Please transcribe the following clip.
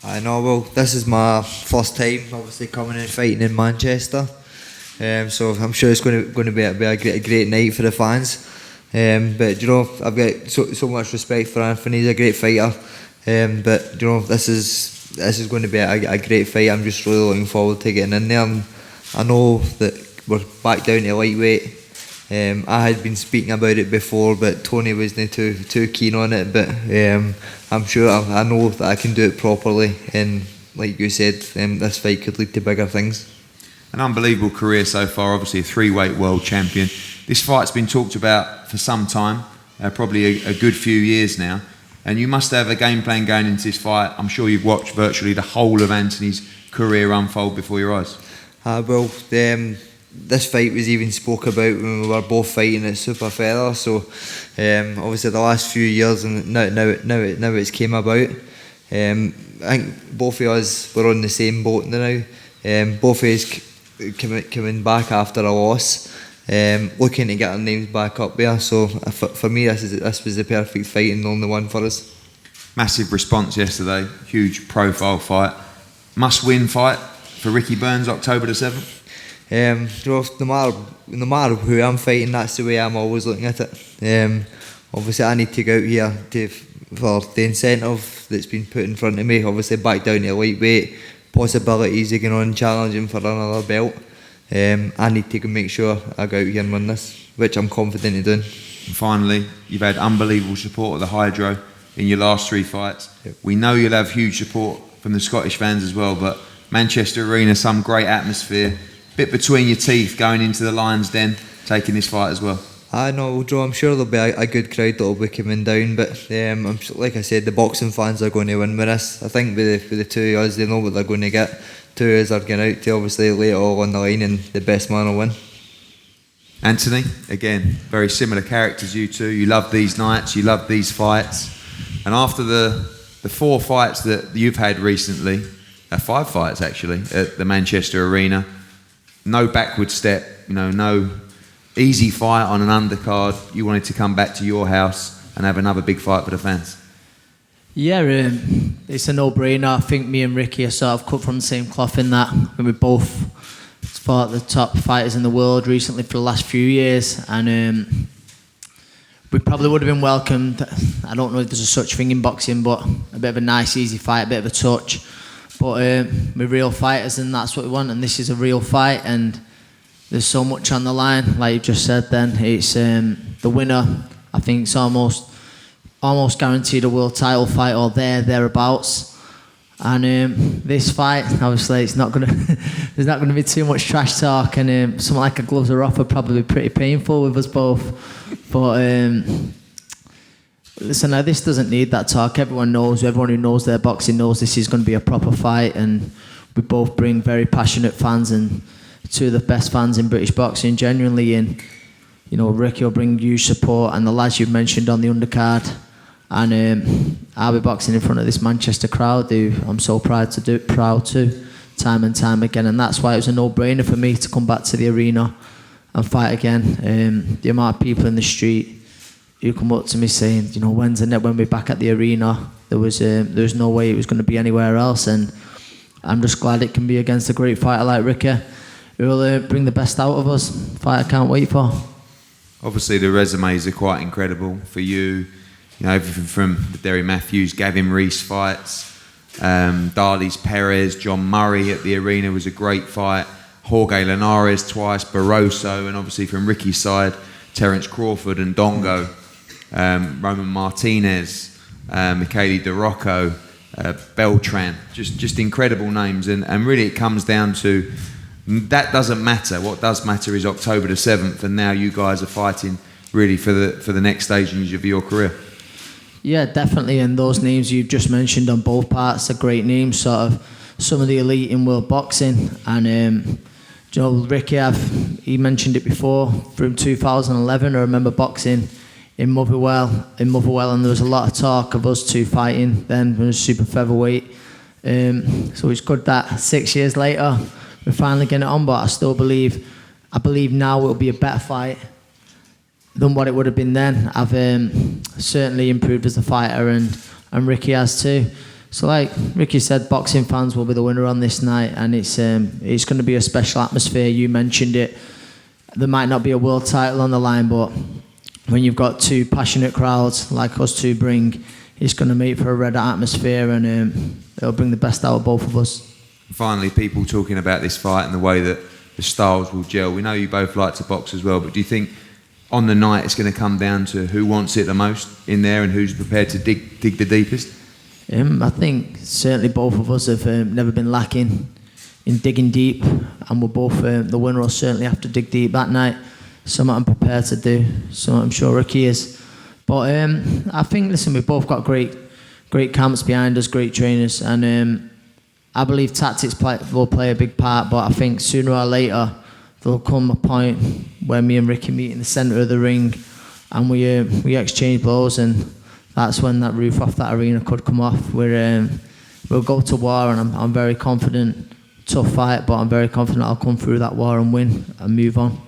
I know. Well, this is my first time, obviously coming and fighting in Manchester. So I'm sure it's going to be a great night for the fans. But I've got so much respect for Anthony. He's a great fighter. But this is going to be a great fight. I'm just really looking forward to getting in there. And I know that we're back down to lightweight. I had been speaking about it before, but Tony wasn't too keen on it. But I'm sure I know that I can do it properly. And like you said, this fight could lead to bigger things. An unbelievable career so far, obviously a 3-weight world champion. This fight's been talked about for some time, probably a good few years now, and you must have a game plan going into this fight. I'm sure you've watched virtually the whole of Anthony's career unfold before your eyes. This fight was even spoke about when we were both fighting at Super Feather, so obviously the last few years and now it's came about. I think both of us were on the same boat now. Both of us coming back after a loss, looking to get our names back up there. So for me, this was the perfect fight and the only one for us. Massive response yesterday, huge profile fight, must-win fight for Ricky Burns, October the 7th. No matter who I'm fighting, that's the way I'm always looking at it. Obviously, I need to go out here for the incentive that's been put in front of me. Obviously, back down to lightweight. Possibilities of going on challenging for another belt. I need to make sure I go out here and win this, which I'm confident of doing. And finally, you've had unbelievable support of the Hydro in your last 3 fights. Yep. We know you'll have huge support from the Scottish fans as well, but Manchester Arena, some great atmosphere. Bit between your teeth going into the Lions Den, taking this fight as well. I know, Joe, I'm sure there'll be a good crowd that'll be coming down, but like I said, the boxing fans are going to win with us. I think with the two of us, they know what they're going to get. Two of us are going out to obviously lay it all on the line, and the best man will win. Anthony, again, very similar characters, you two. You love these nights, you love these fights. And after the 4 fights that you've had recently, 5 fights actually, at the Manchester Arena, no backward step, no easy fight on an undercard. You wanted to come back to your house and have another big fight for the fans. Yeah, it's a no-brainer. I think me and Ricky are sort of cut from the same cloth in that. We both fought the top fighters in the world recently for the last few years, and we probably would have been welcomed. I don't know if there's a such thing in boxing, but a bit of a nice, easy fight, a bit of a touch. But we're real fighters, and that's what we want. And this is a real fight, and there's so much on the line. Like you just said, then it's the winner. I think it's almost guaranteed a world title fight or thereabouts. And this fight, obviously, it's not gonna there's not gonna be too much trash talk, and something like a gloves are off would probably be pretty painful with us both. But listen, now this doesn't need that talk. Everyone who knows their boxing knows this is going to be a proper fight, and we both bring very passionate fans and 2 of the best fans in British boxing, genuinely. And Ricky will bring huge support, and the lads you've mentioned on the undercard. And I'll be boxing in front of this Manchester crowd, who I'm so proud to, time and time again. And that's why it was a no-brainer for me to come back to the arena and fight again. The amount of people in the street who come up to me saying, when's the next, when we're back at the arena? There was no way it was going to be anywhere else, and I'm just glad it can be against a great fighter like Ricky, who will bring the best out of us. Fight I can't wait for. Obviously, the resumes are quite incredible for you. Everything from the Derry Matthews, Gavin Rees fights, Darlys Perez, John Murray at the arena was a great fight. Jorge Linares twice, Barroso, and obviously from Ricky's side, Terence Crawford and Dongo, Roman Martinez, Michele De Rocco, Beltran, just incredible names. And really it comes down to, that doesn't matter. What does matter is October the 7th, and now you guys are fighting really for the next stage of your career. Yeah, definitely, and those names you've just mentioned on both parts are great names, sort of some of the elite in world boxing. And Ricky, he mentioned it before, from 2011, I remember boxing in Motherwell, and there was a lot of talk of us 2 fighting then when it was super featherweight. So it's good that 6 years later we're finally getting it on, but I believe now it'll be a better fight than what it would have been then. I've certainly improved as a fighter, and Ricky has too. So like Ricky said, boxing fans will be the winner on this night, and it's going to be a special atmosphere. You mentioned it. There might not be a world title on the line, but when you've got two passionate crowds like us two bring, it's going to make for a red atmosphere, and it'll bring the best out of both of us. Finally, people talking about this fight and the way that the styles will gel. We know you both like to box as well, but do you think on the night it's going to come down to who wants it the most in there and who's prepared to dig the deepest? I think certainly both of us have never been lacking in digging deep, and we're both the winner will certainly have to dig deep that night. Something I'm prepared to do, something I'm sure Ricky is. But I think, listen, we've both got great camps behind us, great trainers, and I believe tactics will play a big part, but I think sooner or later there'll come a point where me and Ricky meet in the centre of the ring and we exchange blows, and that's when that roof off that arena could come off. We'll go to war, and I'm very confident. Tough fight, but I'm very confident I'll come through that war and win and move on.